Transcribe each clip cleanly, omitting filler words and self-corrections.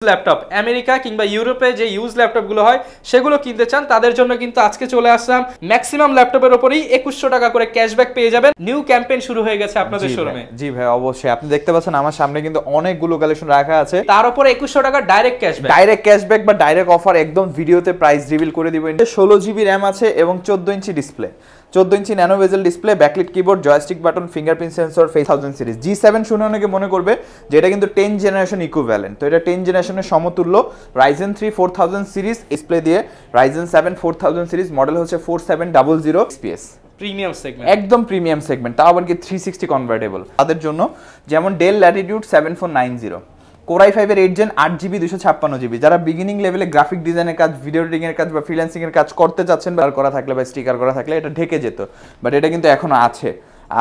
Laptop America কিংবা ইউরোপে যে ইউজ ল্যাপটপগুলো হয় সেগুলো কিনতে চান তাদের জন্য কিন্তু আজকে চলে আসলাম ম্যাক্সিমাম ল্যাপটপের উপরেই 2100 টাকা করে ক্যাশব্যাক পেয়ে যাবেন। নিউ ক্যাম্পেইন শুরু হয়ে গেছে আপনাদের শোরুমে। জি ভাই অবশ্যই, আপনি দেখতে পাচ্ছেন আমার সামনে কিন্তু অনেকগুলো কালেকশন রাখা আছে, তার উপরে 2100 টাকা ডাইরেক্ট ক্যাশব্যাক বা ডাইরেক্ট অফার একদম ভিডিওতে প্রাইস রিভিল করে দিব। 16 জিবি র্যাম আছে এবং 14 inch display, 14 inch nano bezel display, backlit keyboard, joystick button, fingerprint sensor, face 1000 series. G7 শুনে অনেকে মনে করবে যে এটা কিন্তু 10 জেনারেশন ইকুইভ্যালেন্ট, তো এটা 10 জেনারেশনের সমতুল্য। Ryzen 3 4000 সিরিজ ডিসপ্লে দিয়ে, Ryzen 7 4000 সিরিজ, মডেল হচ্ছে 4700 XPS, প্রিমিয়াম সেগমেন্ট, একদম প্রিমিয়াম সেগমেন্ট, তাও আবার কি 360 কনভার্টেবল। তাদের জন্য যেমন ডেল ল্যাটিটিউড 7490, কোর i5 এর 8 জেন 8 জিবি 256 জিবি। যারা বিগিনিং লেভেলে গ্রাফিক ডিজাইনের কাজ, ভিডিও এডিটিং এর কাজ বা ফ্রিল্যান্সিং এর কাজ করতে চাচ্ছেন, বা করা থাকলে বা স্টিকার করা থাকলে এটা ঢেকে যেত, বাট এটা কিন্তু এখনো আছে।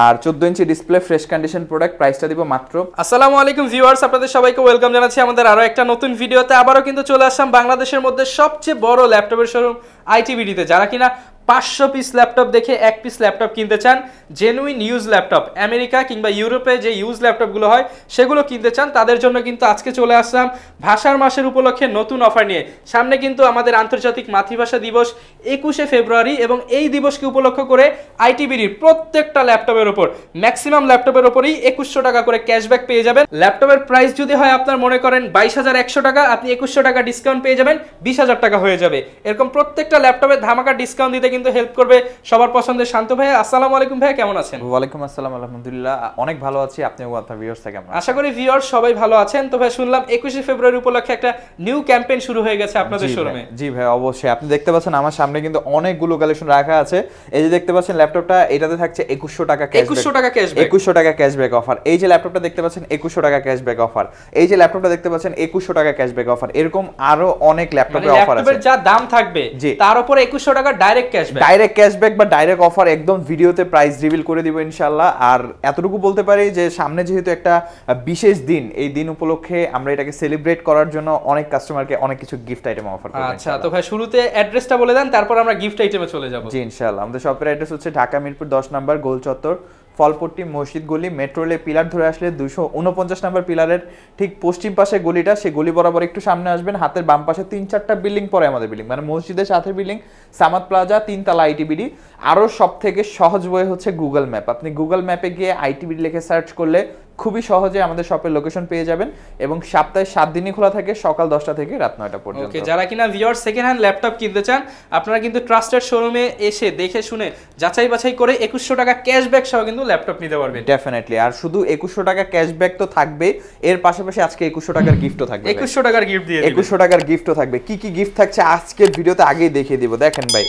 আর 14 inch display, fresh condition product, প্রাইসটা দিব মাত্র। আসসালামু আলাইকুম ভিউয়ার্স, আপনাদের সবাইকে ওয়েলকাম জানাচ্ছি আমাদের আরো একটা নতুন ভিডিওতে। আবারও কিন্তু চলে আসলাম বাংলাদেশের মধ্যে সবচেয়ে বড় ল্যাপটপের শোরুম আইটিবিডিতে। যারা কিনা 500 পিস ল্যাপটপ দেখে 1 পিস ল্যাপটপ কিনতে চান, জেনুইন ইউজ ল্যাপটপ আমেরিকা কিংবা ইউরোপে যে ইউজ ল্যাপটপগুলো হয় সেগুলো কিনতে চান তাদের জন্য কিন্তু আজকে চলে আসলাম ভাষার মাসের উপলক্ষে নতুন অফার নিয়ে। সামনে কিন্তু আমাদের আন্তর্জাতিক মাতৃভাষা দিবস 21শে ফেব্রুয়ারি, এবং এই দিবসকে উপলক্ষ করে আইটিবিডির প্রত্যেকটা ল্যাপটপের উপর, ম্যাক্সিমাম ল্যাপটপের উপরই 2100 টাকা করে ক্যাশব্যাক পেয়ে যাবেন। ল্যাপটপের প্রাইস যদি হয় আপনার মনে করেন 22100 টাকা, আপনি 2100 টাকা ডিসকাউন্ট পেয়ে যাবেন, 20000 টাকা হয়ে যাবে। এরকম প্রত্যেকটা ল্যাপটপের ধামাকা ডিসকাউন্ট দিতে কিন্তু হেল্প করবে সবার পছন্দের শান্ত ভাই। আসসালামু আলাইকুম ভাই, কেমন আছেন? ওয়ালাইকুম আসসালাম, আলহামদুলিল্লাহ অনেক ভালো আছি। আপনি ও আপনার ভিউয়ার্স কেমন? আশা করি ভিউয়ার্স সবাই ভালো আছেন। তো ভাই শুনলাম 21শে ফেব্রুয়ারি উপলক্ষে একটা নিউ ক্যাম্পেইন শুরু হয়ে গেছে আপনাদের শোরুমে। জি ভাই অবশ্যই, আপনি দেখতে পাচ্ছেন আমার সামনে কিন্তু অনেকগুলো কালেকশন রাখা আছে। এই যে দেখতে পাচ্ছেন ল্যাপটপটা, এটাতে থাকছে 2100 টাকা ক্যাশব্যাক, 2100 টাকা ক্যাশব্যাক অফার। এই যে ল্যাপটপটা দেখতে পাচ্ছেন 2100 টাকা ক্যাশব্যাক অফার। এই যে ল্যাপটপটা দেখতে পাচ্ছেন 2100 টাকা ক্যাশব্যাক অফার। এরকম আরো অনেক ল্যাপটপের অফার আছে। ল্যাপটপের যা দাম থাকবে তার উপরে 2100 টাকা ডাইরেক্ট ক্যাশব্যাক বা ডাইরেক্ট অফার একদম ভিডিওতে প্রাইস রিভিল করে দিব ইনশাআল্লাহ। আর এতটুকু বলতে পারি যে সামনে যেহেতু একটা বিশেষ দিন, এই দিন উপলক্ষে আমরা এটাকে সেলিব্রেট করার জন্য অনেক কাস্টমারকে অনেক কিছু গিফট আইটেম অফার করব। আচ্ছা, তো ভাই শুরুতে অ্যাড্রেসটা বলে দেন, তারপর আমরা গিফট আইটেমে চলে যাব। জি ইনশাআল্লাহ, আমাদের শপের অ্যাড্রেস হচ্ছে ঢাকা মিরপুর 10 নম্বর গোল চত্বর, ফলপট্টি মসজিদ গলি, মেট্রো রেলের পিলার ধরে আসলে 249 নম্বর পিলারের ঠিক পশ্চিম পাশে গলিটা, সেই গলি বরাবর একটু সামনে আসবেন, হাতের বাম পাশে 3-4টা বিল্ডিং পরে আমাদের বিল্ডিং, মানে মসজিদের সাথে বিল্ডিং, সামাদ প্লাজা, 3 তলা আইটিবিডি। আরও সব থেকে সহজ ওয়ে হচ্ছে গুগল ম্যাপ। আপনি গুগল ম্যাপে গিয়ে আইটিবিডি লিখে সার্চ করলে খুবই সহজে আমাদের শপের লোকেশন পেয়ে যাবেন, এবং সপ্তাহে 7 দিনই খোলা থাকে, সকাল 10টা থেকে রাত 9টা পর্যন্ত। ওকে, যারা কিনা ভিউয়ার সেকেন্ড হ্যান্ড ল্যাপটপ কিনতে চান, আপনারা কিন্তু ট্রাস্টেড শোরুমে এসে দেখে শুনে যাচাই বাছাই করে 2100 টাকা ক্যাশব্যাক সহ কিন্তু ল্যাপটপ নিতে পারবেন। ডেফিনেটলি। আর শুধু 2100 টাকা ক্যাশব্যাক তো থাকবে, এর পাশাপাশি আজকে 2100 টাকার গিফটও থাকবে। 2100 টাকার গিফট দিয়ে 2100 টাকার গিফটও থাকবে। কি কি গিফট থাকছে আজকের ভিডিওতে আগেই দেখিয়ে দিব। দেখেন ভাই,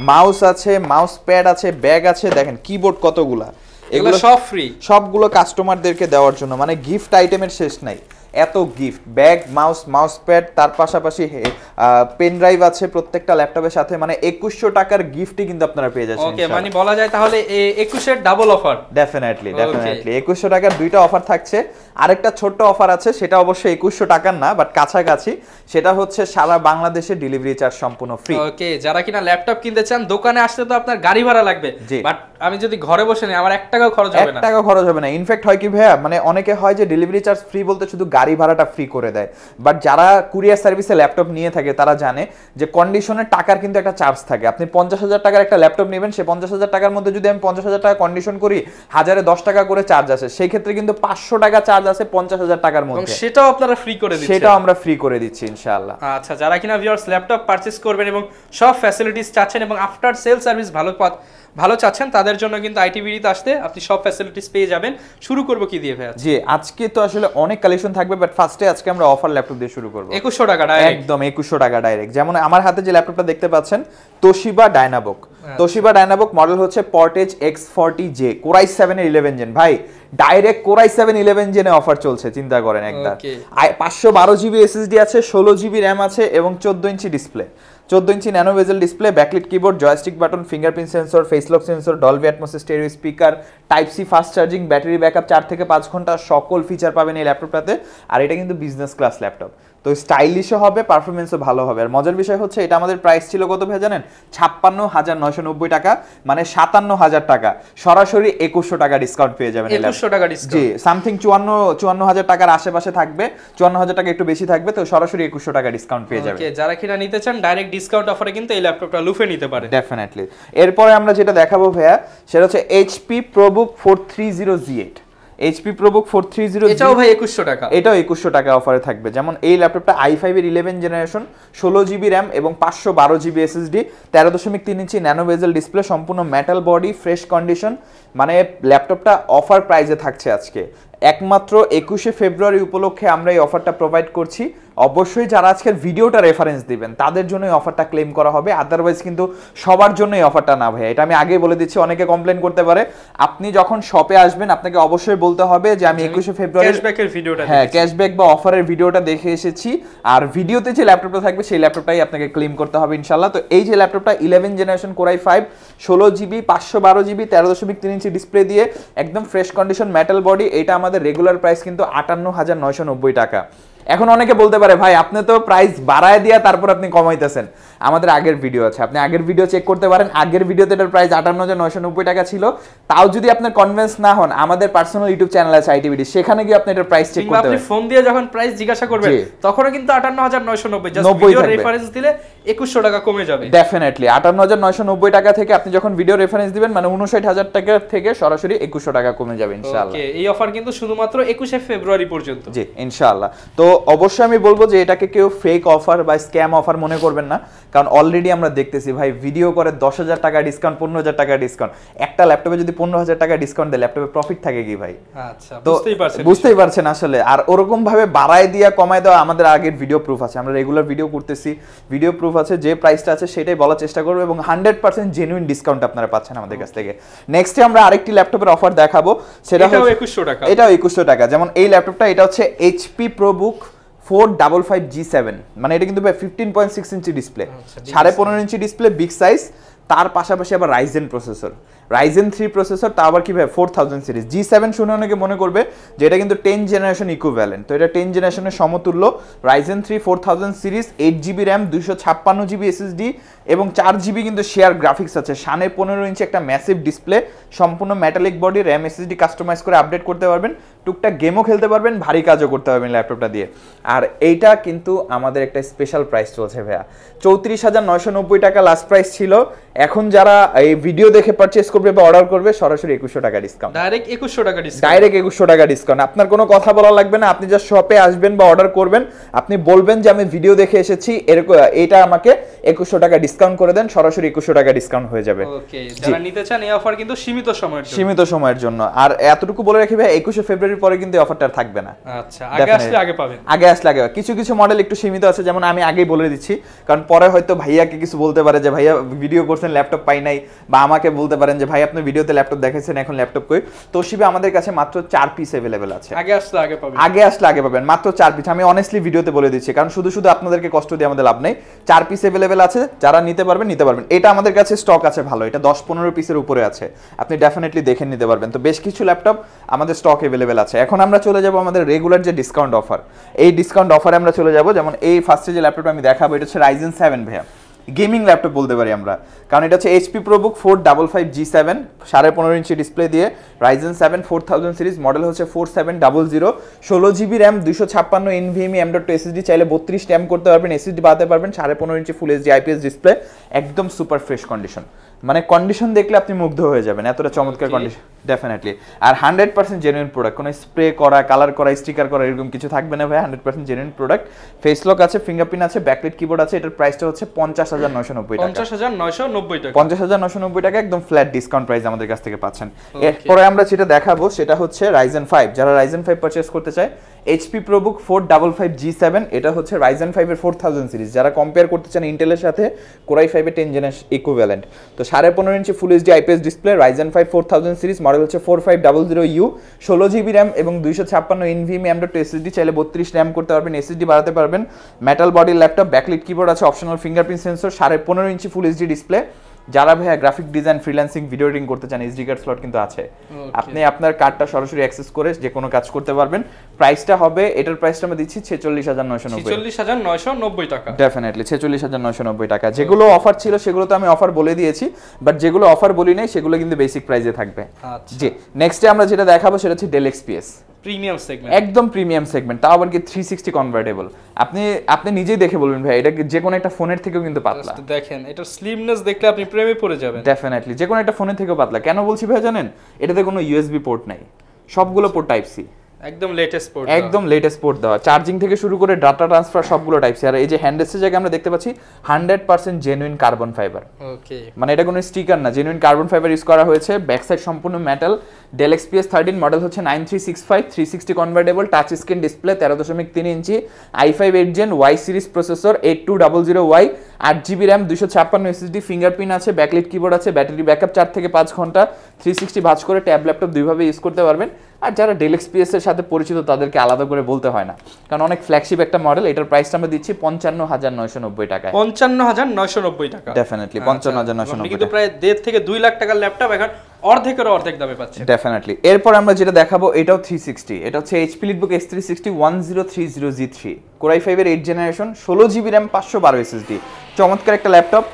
মাউস আছে, মাউস প্যাড আছে, ব্যাগ আছে, দেখেন কিবোর্ড কতগুলা, এগুলো সব ফ্রি, সবগুলো কাস্টমারদেরকে দেওয়ার জন্য, মানে গিফট আইটেমের শেষ নাই, এত গিফট। ব্যাগ, মাউস প্যাড, তার পাশাপাশি পেন ড্রাইভ আছে প্রত্যেকটা ল্যাপটপের সাথে, মানে 2100 টাকার গিফটই কিন্তু আপনারা পেয়ে যাচ্ছেন। ওকে, মানে বলা যায় তাহলে 21 এর ডাবল অফার। ডেফিনেটলি 2100 টাকার দুইটা অফার থাকছে। আরেকটা ছোট্ট অফার আছে, সেটা অবশ্যই 2100 টাকার না, বাট কাছাকাছি। সেটা হচ্ছে সারা বাংলাদেশে ডেলিভারি চার্জ সম্পূর্ণ ফ্রি। ওকে, যারা কিনা ল্যাপটপ কিনতে চান, দোকানে আসলে তো আপনার গাড়ি ভাড়া লাগবে, বাট আমি যদি ঘরে বসে নিই আমার 1 টাকাও খরচ হবে না। 1 টাকা খরচ হবে না। ইনফ্যাক্ট হয় কি ভাইয়া, মানে অনেকে হয় যে ডেলিভারি চার্জ ফ্রি বলতে শুধু গাড়ি ভাড়াটা ফ্রি করে দেয়, বাট যারা কুরিয়ার সার্ভিসে ল্যাপটপ নিয়ে থাকে তারা জানে যে কন্ডিশনের টাকার কিন্তু একটা চার্জ থাকে। আপনি 50,000 টাকার একটা ল্যাপটপ নেবেন, সে 50,000 টাকার মধ্যে যদি আমি 50,000 টাকা কন্ডিশন করি, 1010 টাকা করে চার্জ আছে, সেই ক্ষেত্রে কিন্তু 500 টাকা চার্জ আছে 50,000 টাকার মধ্যে, সেটাও আপনারা ফ্রি করে দিচ্ছেন। সেটাও আমরা ফ্রি করে দিচ্ছি ইনশাআল্লাহ। আচ্ছা, যারা কিনা ভিউয়ার্স ল্যাপটপ পারচেজ করবেন এবং সব ফ্যাসিলিটিস চাচ্ছেন এবং আফটার সেল সার্ভিস ভালো চাচ্ছেন, তাদের জন্য কিন্তু আইটিবিডিতে আসতে আপনি সব ফ্যাসিলিটিস পেয়ে যাবেন। শুরু করব কি দিয়ে ভাই? জি, আজকে তো আসলে অনেক কালেকশন থাকবে, বাট ফার্স্টে আজকে আমরা অফার ল্যাপটপ দিয়ে শুরু করব। 2100 টাকা ডাইরেক্ট, একদম 2100 টাকা ডাইরেক্ট। যেমন আমার হাতে যে ল্যাপটপটা দেখতে পাচ্ছেন, তোশিবা ডায়নাবোক, মডেল হচ্ছে পর্টেজ X40J, কোর i7 এর 11 জেন। ভাই ডাইরেক্ট কোর i7 11 জেনে অফার চলছে, চিন্তা করেন একবার। 512 জিবি এসএসডি আছে, 16 জিবি র্যাম আছে, এবং 14 inch display, 14 inch nano bezel display, backlit keyboard, joystick button, fingerprint sensor, face lock sensor, Dolby Atmos stereo speaker, type C fast charging, battery backup 4 থেকে 5 ঘন্টা, সকল ফিচার পাবেন এই ল্যাপটপটাতে। আর এটা কিন্তু বিজনেস ক্লাস ল্যাপটপ, তো স্টাইলিশও হবে, পারফরমেন্সও ভালো হবে। আর মজার বিষয় হচ্ছে এটা আমাদের প্রাইস ছিল কত ভাই জানেন? 56,990 টাকা, মানে 57,000 টাকা, সরাসরি 2100 টাকা ডিসকাউন্ট পেয়ে যাবেন। 2100 টাকা ডিসকাউন্ট, জি, সামথিং 54,000 টাকার আশেপাশে থাকবে, 54,000 টাকা একটু বেশি থাকবে, তো সরাসরি 2100 টাকা ডিসকাউন্ট পেয়ে যাবেন। ওকে, যারা কিনা নিতে চান ডাইরেক্ট ডিসকাউন্ট অফারে কিন্তু এই ল্যাপটপটা লুফে নিতে পারে ডেফিনেটলি। এরপরে আমরা যেটা দেখাবো ভাইয়া সেটা হচ্ছে HP ProBook 430Z8। HP ProBook 430, এটাও ভাই 2100 টাকা, এটাও 2100 টাকা অফারে থাকবে। যেমন এই ল্যাপটপটা i5 এর 11 জেনারেশন, 16GB র্যাম এবং 512GB SSD, 13.3 ইঞ্চি ন্যানো বেজেল ডিসপ্লে, সম্পূর্ণ মেটাল বডি, ফ্রেশ কন্ডিশন। মানে ল্যাপটপটা অফার প্রাইসে থাকছে আজকে, একমাত্র 21শে ফেব্রুয়ারি উপলক্ষে আমরা এই অফারটা প্রোভাইড করছি। অবশ্যই যারা আজকের ভিডিওটা রেফারেন্স দিবেন তাদের জন্য এই অফারটা ক্লেম করা হবে, আদারওয়াইজ কিন্তু সবার জন্য এই অফারটা না ভাই। এটা আমি আগেই বলে দিচ্ছি, অনেকে কমপ্লেন করতে পারে। আপনি যখন শপে আসবেন আপনাকে অবশ্যই বলতে হবে যে আমি 21শে ফেব্রুয়ারি ক্যাশব্যাকের ভিডিওটা, হ্যাঁ, ক্যাশব্যাক বা অফারের ভিডিওটা দেখে এসেছি, আর ভিডিওতে যে ল্যাপটপটা থাকবে সেই ল্যাপটপটাই আপনাকে ক্লেম করতে হবে ইনশাআল্লাহ। তো এই যে ল্যাপটপটা 11 generation Core i5, 16GB, 512GB, 13.3 inch display দিয়ে একদম ফ্রেশ কন্ডিশন মেটাল বডি, এটা আমাদের রেগুলার প্রাইস কিন্তু 58,990 টাকা। এখন অনেকে বলতে পারে ভাই আপনি তো প্রাইস বাড়ায় দিয়া তারপর আপনি কমাইতেছেন। আমাদের আগের ভিডিও আছে, আপনি আগের ভিডিও চেক করতে পারেন। আগের ভিডিওতে এটার প্রাইস 58,990 টাকা ছিল। তাও যদি আপনার কনভিন্স না হন, আমাদের পার্সোনাল ইউটিউব চ্যানেল আছে আইটিভিডি, সেখানে গিয়ে আপনি এটার প্রাইস চেক করতে পারেন। আপনি ফোন দিয়ে যখন প্রাইস জিজ্ঞাসা করবেন তখনও কিন্তু 58,990, জাস্ট 90 ভিডিও থাকবে। রেফারেন্স দিলে 2100 টাকা কমে যাবে। ডেফিনেটলি 58,990 টাকা থেকে আপনি যখন ভিডিও রেফারেন্স দিবেন, মানে 59,000 টাকা থেকে সরাসরি 2100 টাকা কমে যাবে ইনশাআল্লাহ। ওকে, এই অফার কিন্তু শুধুমাত্র 21শে ফেব্রুয়ারি পর্যন্ত। জি ইনশাআল্লাহ। তো অবশ্যই আমি বলবো যে এটাকে কেউ ফেক অফার বা স্ক্যাম অফার মনে করবেন না, কারণ অলরেডি আমরা দেখতেছি ভাই ভিডিও করে 10,000 টাকা ডিসকাউন্ট, 15,000 টাকা ডিসকাউন্ট। একটা ল্যাপটপে যদি 15,000 টাকা ডিসকাউন্ট দেয়, ল্যাপটপে প্রফিট থাকে কি ভাই? আচ্ছা, তো বুঝতেই পারছেন আসলে। আর ওরকম ভাবে বাড়ায় দিয়া কমায় দেওয়া আমাদের আগের ভিডিও প্রুফ আছে, আমরা রেগুলার ভিডিও করতেছি, ভিডিও প্রুফ আছে। যে প্রাইসটা আছে সেটাই বলার চেষ্টা করবো এবং 100% জেনুইন ডিসকাউন্ট আপনারা পাচ্ছেন আমাদের কাছ থেকে। নেক্সটে আমরা আরেকটি ল্যাপটপের অফার দেখাবো, সেটা হচ্ছে 2100 টাকা। এটাও 2100 টাকা। যেমন এই ল্যাপটপটা, এটা হচ্ছে HP ProBook 455G7, মানে এটা কিন্তু 15.6 inch display, 15.5 inch display, big size. তার পাশাপাশি আবার রাইজেন প্রসেসর, রাইজেন 3 প্রসেসর, তা আবার কি ভাই 4000 সিরিজ। G7 শুনে অনেকে মনে করবে যে এটা কিন্তু 10 জেনারেশন ইকুইভ্যালেন্ট, তো এটা 10 জেনারেশনের সমতুল্য। Ryzen 3 4000 series, 8GB RAM, 256GB SSD এবং 4GB কিন্তু শেয়ার গ্রাফিক্স আছে। 15.5 ইঞ্চি একটা ম্যাসিভ ডিসপ্লে, সম্পূর্ণ metallic body, RAM SSD customise করে আপডেট করতে পারবেন, টুকটাক গেমও খেলতে পারবেন, ভারী কাজও করতে পারবেন ল্যাপটপটা দিয়ে। আর এইটা কিন্তু আমাদের একটা স্পেশাল প্রাইস চলছে ভাইয়া, 34,990 টাকা লাস্ট প্রাইস ছিল। এখন যারা এই ভিডিও দেখে পারচেজ করবে বা অর্ডার করবে, সরাসরি 2100 টাকা ডিসকাউন্ট, ডাইরেক্ট 2100 টাকা ডিসকাউন্ট, ডাইরেক্ট 2100 টাকা ডিসকাউন্ট। আপনার কোনো কথা বলা লাগবে না, আপনি জাস্ট শপে আসবেন বা অর্ডার করবেন, আপনি বলবেন যে আমি ভিডিও দেখে এসেছি, এরকম এটা আমাকে 2100 টাকা ডিসকাউন্ট করে দেন, সরাসরি 2100 টাকা ডিসকাউন্ট হয়ে যাবে। ওকে, যারা নিতে চান এই অফার কিন্তু সীমিত সময়ের জন্য, সীমিত সময়ের জন্য। আর এতটুকু বলে রাখি ভাই, 21শে ফেব্রুয়ারির পরে কিন্তু অফারটা থাকবে না। আচ্ছা, আগে আসলে আগে পাবেন, আগে আসলে আগে। কিছু কিছু মডেল একটু সীমিত আছে, যেমন আমি আগেই বলে দিচ্ছি, কারণ পরে হয়তো ভাইয়াকে কিছু বলতে পারে যে ভাইয়া ভিডিও করছেন ল্যাপটপ পাই নাই, বা আমাকে বলতে পারেন যে ভাই আপনি ভিডিওতে ল্যাপটপ দেখাইছেন এখন ল্যাপটপ কই। তোশিবে আমাদের কাছে মাত্র 4 পিস अवेलेबल আছে, আগে আসলে আগে পাবেন, আগে আসলে আগে পাবেন, মাত্র 4 পিস। আমি অনেস্টলি ভিডিওতে বলে দিচ্ছি, কারণ শুধু শুধু আপনাদেরকে কষ্ট দিয়ে আমাদের লাভ নেই। 4 পিস अवेलेबल আছে, যারা নিতে পারবেন নিতে পারবেন। এটা আমাদের কাছে স্টক আছে ভালো, এটা 10-15 পিসের উপরে আছে, আপনি ডেফিনেটলি দেখে নিতে পারবেন। তো বেশ কিছু ল্যাপটপ আমাদের স্টক अवेलेबल আছে। এখন আমরা চলে যাব আমাদের রেগুলার যে ডিসকাউন্ট অফার, এই ডিসকাউন্ট অফারে আমরা চলে যাব। যেমন এই ফার্স্টে যে ল্যাপটপটা আমি দেখাবো, এটা হচ্ছে Ryzen 7 ভাইয়া, গেমিং ল্যাপটপ বলতে পারি আমরা, কারণ এটা হচ্ছে HP ProBook 455G7, 15.5 inch display দিয়ে, Ryzen 7 4000 সিরিজ, মডেল হচ্ছে 4700, 16GB RAM, 256 NVMe M.2 SSD, চাইলে 32 ট্যাম করতে পারবেন, SSD বাড়াতে পারবেন, 15.5 ইঞ্চি ফুল HD IPS ডিসপ্লে, একদম সুপার ফ্রেশ কন্ডিশন। মানে কন্ডিশন দেখলে আপনি মুগ্ধ হয়ে যাবেন, এতটা চমৎকার কন্ডিশন ডেফিনেটলি। আর 100% জেনুইন প্রোডাক্ট, কোনো স্প্রে করা, কালার করা, স্টিকার করা এরকম কিছু থাকবে না ভাই, 100% জেনুইন প্রোডাক্ট। ফেস লক আছে, ফিঙ্গারপ্রিন্ট আছে, ব্যাকলাইট কিবোর্ড আছে। এটার প্রাইসটা হচ্ছে 50,990 টাকা, 50,990 টাকা, 50,990 টাকা, একদম ফ্ল্যাট ডিসকাউন্ট প্রাইস আমাদের কাছ থেকে পাচ্ছেন। এরপরে আমরা যেটা দেখাবো সেটা হচ্ছে Ryzen 5, যারা Ryzen 5 পারচেজ করতে চায়, HP ProBook 455G7, এটা হচ্ছে Ryzen 5 এর 4000 সিরিজ, যারা কম্পেয়ার করতে চান ইন্টেলের সাথে, Core i5 এর 10 জেনারেশন ইকুইভ্যালেন্ট। তো 15.5 ইঞ্চি ফুল HD IPS display, Ryzen 5 4000 series, model হচ্ছে 4500U, 16GB র্যাম এবং 256 NVMe M.2 SSD, চাইলে 32 র্যাম করতে পারবেন, SSD বাড়াতে পারবেন, metal body laptop, backlight keyboard আছে, অপশনাল ফিঙ্গারপ্রিন্ট সেন্সর, 15.5 ইঞ্চি ফুল HD ডিসপ্লে, যারা ভাইয়া graphic design freelancing video editing করতে চান এসডি কার্ড স্লট কিন্তু আছে, আপনি আপনার কার্ডটা সরাসরি অ্যাক্সেস করে যে কোনো কাজ করতে পারবেন। প্রাইসটা হবে, এটার প্রাইসটা আমরা দিচ্ছি 46,990 টাকা। ডেফিনেটলি 46,990 টাকা। যেগুলো অফার ছিল সেগুলো তো আমি অফার বলে দিয়েছি, বাট যেগুলো অফার বলি নাই সেগুলো কিন্তু বেসিক প্রাইসে থাকবে। জি, নেক্সটে আমরা যেটা দেখাবো সেটা হচ্ছে ডেল এক্সপিএস প্রিমিয়াম সেগমেন্ট, একদম প্রিমিয়াম সেগমেন্ট, তাও আবার কি 360 কনভার্টেবল। আপনি নিজেই দেখে বলবেন ভাই এটা যে কোনো একটা ফোনের থেকেও কিন্তু পাতলা। দেখেন এটার স্লিমনেস দেখলে আপনি প্রেমে পড়ে যাবেন। ডেফিনেটলি যে কোনো একটা ফোনের থেকেও পাতলা। কেন বলছি ভাই জানেন? এটাতে কোনো ইউএসবি পোর্ট নাই, সবগুলো পোর্ট টাইপ সি, একদম লেটেস্ট পোর্ট, একদম লেটেস্ট পোর্ট দেওয়া। চার্জিং থেকে শুরু করে ডাটা ট্রান্সফার সবগুলো টাইপ সি। আর এই যে হ্যান্ডেলসের জায়গায় আমরা দেখতে পাচ্ছি 100% জেনুইন কার্বন ফাইবার। ওকে, মানে এটা কোনো স্টিকার না, জেনুইন কার্বন ফাইবার ইউজ করা হয়েছে। ব্যাক সাইড সম্পূর্ণ মেটাল। ডেল এক্সপিএস 13 মডেল হচ্ছে 9365, 360 convertible, touch screen display, 13.3 inch, i5 8 gen Y series processor, 8200Y, 8GB RAM, 256 SSD, fingerprint আছে, ব্যাকলিট কিবোর্ড আছে, ব্যাটারি ব্যাকআপ 4 থেকে 5 ঘন্টা, 360 ভাঁজ করে ট্যাব ল্যাপটপ দুইভাবে ইউজ করতে পারবেন। আর যারা ডেল এক্সপিএস এর সাথে পরিচিত তাদেরকে আলাদা করে বলতে হয় না, কারণ অনেক ফ্ল্যাগশিপ একটা মডেল। এটার প্রাইসটা আমরা দিচ্ছি 55,990 টাকায়। 55,990 টাকা, ডেফিনেটলি 55,990 কিন্তু প্রায় 1.5 থেকে 2 লাখ টাকার ল্যাপটপ এখন অর্ধেকের অর্ধেক দামে পাচ্ছে। ডেফিনেটলি। এরপর আমরা যেটা দেখাবো এটাও 360, এটা হচ্ছে HP EliteBook X360 1030G3 Core i5 এর 8 জেনারেশন, 16GB র্যাম, 512 SSD, চমৎকার একটা ল্যাপটপ।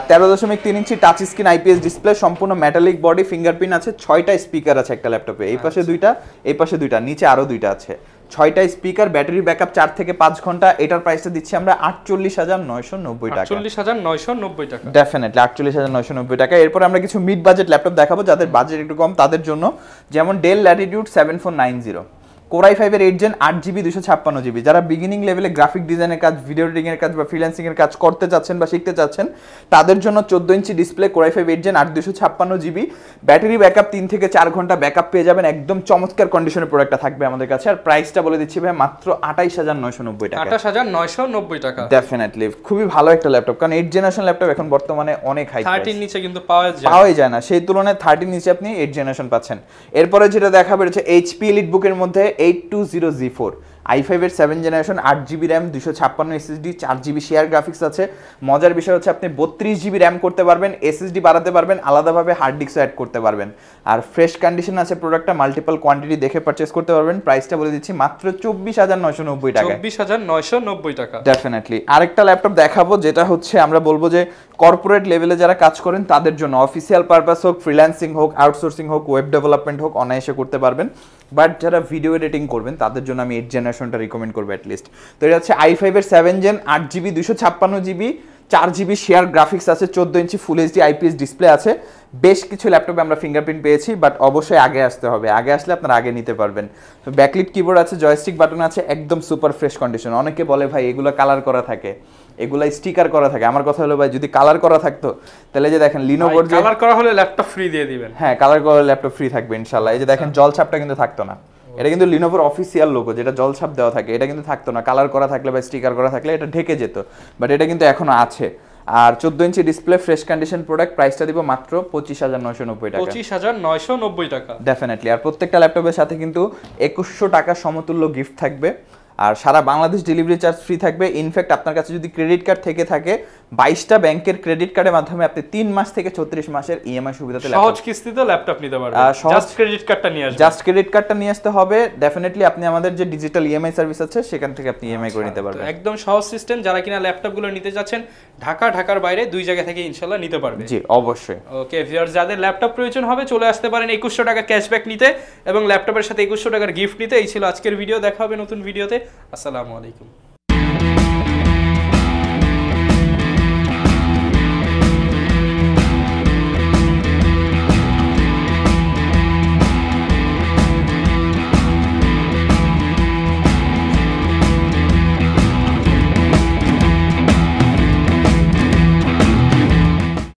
13.3 ইঞ্চি টাচ স্ক্রিন IPS ডিসপ্লে, সম্পূর্ণ মেটালিক বডি, ফিঙ্গারপ্রিন্ট আছে, 6টা স্পিকার আছে একটা ল্যাপটপে। এই পাশে 2টা, এই পাশে 2টা, নিচে আরো 2টা আছে, 6টা স্পিকার, ব্যাটারি ব্যাকআপ 4 থেকে 5 ঘন্টা। এটার প্রাইসটা দিচ্ছি আমরা 48,990 টাকা। 48,990 টাকা, ডেফিনেটলি 48,990 টাকা। এরপর আমরা কিছু মিড বাজেট ল্যাপটপ দেখাবো যাদের বাজেট একটু কম তাদের জন্য, যেমন ডেল ল্যাটিটিউড 7490, Core i5 এর 8 জেন, 8GB 256GB। যারা বিগিনিং লেভেলে গ্রাফিক ডিজাইনের কাজ, ভিডিও এডিটিং এর কাজ বা ফ্রিল্যান্সিং এর কাজ করতে চাচ্ছেন বা শিখতে চাচ্ছেন তাদের জন্য 14 inch display, Core i5 8 gen, 8 256GB, battery backup 3 থেকে 4 ঘন্টা ব্যাকআপ পেয়ে যাবেন। একদম চমৎকার কন্ডিশনের প্রোডাক্টটা থাকবে আমাদের কাছে। আর প্রাইসটা বলে দিচ্ছি ভাই মাত্র 28,990 টাকা। 28,990 টাকা, ডেফিনেটলি খুবই ভালো একটা ল্যাপটপ, কারণ 8 জেনারেশন ল্যাপটপ এখন বর্তমানে অনেক হাই, 13 নিচে কিন্তু পাওয়াই যায় না। সেই তুলনায় 13 নিচে আপনি 8 জেনারেশন পাচ্ছেন। এরপরে যেটা দেখাবে হচ্ছে HP EliteBook এর মধ্যে 820G4, i5 এর 7 generation, 8GB RAM, 256 SSD, 4GB share graphics আছে। মজার বিষয় হচ্ছে আপনি 32GB র্যাম করতে পারবেন, SSD বাড়াতে পারবেন, আলাদাভাবে হার্ড ডিস্কও অ্যাড করতে পারবেন। আর ফ্রেশ কন্ডিশন আছে প্রোডাক্টটা, মাল্টিপল কোয়ান্টিটি দেখে পারচেজ করতে পারবেন। প্রাইসটা বলে দিচ্ছি মাত্র 24,990 টাকা। 24,990 টাকা। ডেফিনেটলি আরেকটা ল্যাপটপ দেখাবো যেটা হচ্ছে আমরা বলবো যে কর্পোরেট লেভেলে যারা কাজ করেন তাদের জন্য, অফিসিয়াল পারপাস হোক, ফ্রিল্যান্সিং হোক, আউটসোর্সিং হোক, ওয়েব ডেভেলপমেন্ট হোক, অনায়াসে করতে পারবেন। বাট যারা ভিডিও এডিটিং করবেন তাদের জন্য আমি 8 জেনারেশনটা রিকমেন্ড করবো অ্যাটলিস্ট। তো এটা হচ্ছে i5 এর 7 gen, 8GB 256GB, 4GB share graphics আছে, 14 ইঞ্চি ফুল এইচডি IPS ডিসপ্লে আছে। বেশ কিছু ল্যাপটপে আমরা ফিঙ্গারপ্রিন্ট পেয়েছি, বাট অবশ্যই আগে আসতে হবে, আগে আসলে আপনারা আগে নিতে পারবেন। তো ব্যাকলিট কিবোর্ড আছে, জয়স্টিক বাটন আছে, একদম সুপার ফ্রেশ কন্ডিশন। অনেকে বলে ভাই এগুলো কালার করা থাকে, এগুলা স্টিকার করা থাকে। আমার কথা হলো ভাই যদি কালার করা থাকতো তাহলে যে দেখেন লিনোভোর যে কালার করা হলে ল্যাপটপ ফ্রি দিয়ে দিবেন। হ্যাঁ, কালার করা ল্যাপটপ ফ্রি থাকবে ইনশাআল্লাহ। এই যে দেখেন জল ছাপটা কিন্তু থাকতো না, এটা কিন্তু লিনোভোর অফিসিয়াল লোগো যেটা জল ছাপ দেওয়া থাকে, এটা কিন্তু থাকতো না। কালার করা থাকলে বা স্টিকার করা থাকলে এটা ঢেকে যেত, বাট এটা কিন্তু এখনো আছে। আর 14 inch display, fresh condition product. প্রাইসটা দিব মাত্র 25,990 টাকা। 25,990 টাকা, ডেফিনেটলি। আর প্রত্যেকটা ল্যাপটপের সাথে কিন্তু 2100 টাকা সমতুল্য গিফট থাকবে। আর সারা বাংলাদেশ ডেলিভারি চার্জ ফ্রি থাকবে। ইনফ্যাক্ট আপনার কাছে যদি ক্রেডিট কার্ড থেকে থাকে 22টা ব্যাংকের ক্রেডিট কার্ডের মাধ্যমে আপনি 3 মাস থেকে 36 মাসের ইএমআই সুবিধাতে সহজ কিস্তিতে ল্যাপটপ নিতে পারবেন। জাস্ট ক্রেডিট কার্ডটা নিয়ে আসবেন, জাস্ট ক্রেডিট কার্ডটা নিয়ে আসতে হবে। ডেফিনেটলি আপনি আমাদের যে ডিজিটাল ইএমআই সার্ভিস আছে সেখান থেকে আপনি ইএমআই করে নিতে পারবেন। একদম সহজ সিস্টেম। যারা কিনা ল্যাপটপগুলো নিতে যাচ্ছেন ঢাকার বাইরে 2 জায়গা থেকে ইনশাআল্লাহ নিতে পারবে। জি অবশ্যই। ওকে ভিউয়ার্স, যাদের ল্যাপটপ প্রয়োজন হবে চলে আসতে পারেন 2100 টাকা ক্যাশব্যাক নিতে এবং ল্যাপটপের সাথে 2100 টাকার গিফট নিতে। এই ছিল আজকের ভিডিও, দেখা হবে নতুন ভিডিওতে। আসসালামু আলাইকুম।